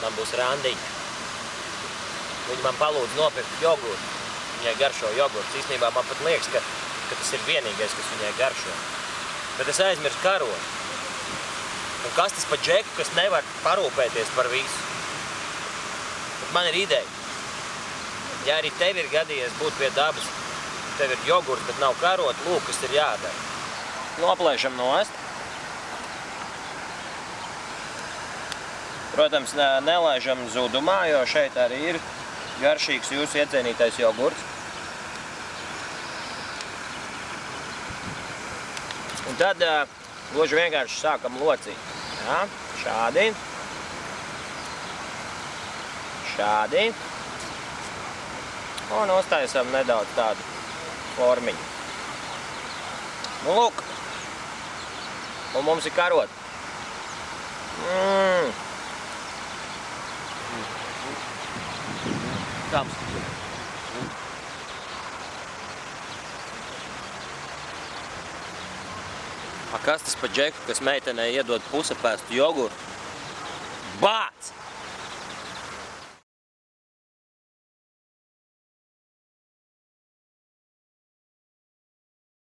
man būs randiņa. Viņa man palūdz nopirkt jogurtu. Viņai garšo jogurts. Īstenībā man pat liekas, ka tas ir vienīgais, kas viņai garšo. Bet es aizmirsu karot. Un kas tas pa džeku, kas nevar parūpēties par visu? Bet man ir ideja. Ja arī tev ir gadījies būt pie dabas, tev ir jogurts, bet nav karot, lūk, kas ir jādara. Noplēšam nost. Protams, nelaižam zudumā, jo šeit arī ir garšīgs jūsu iecienītais jogurts. Un tad gluži vienkārši sākam locīt. Jā, šādi. Šādi. Un uztaisam nedaudz tādu formiņu. Nu, lūk. Un mums ir karot. Kāms. Kas tas pa džeku, kas meitenei iedod pusapēstu jogurtu? Bā!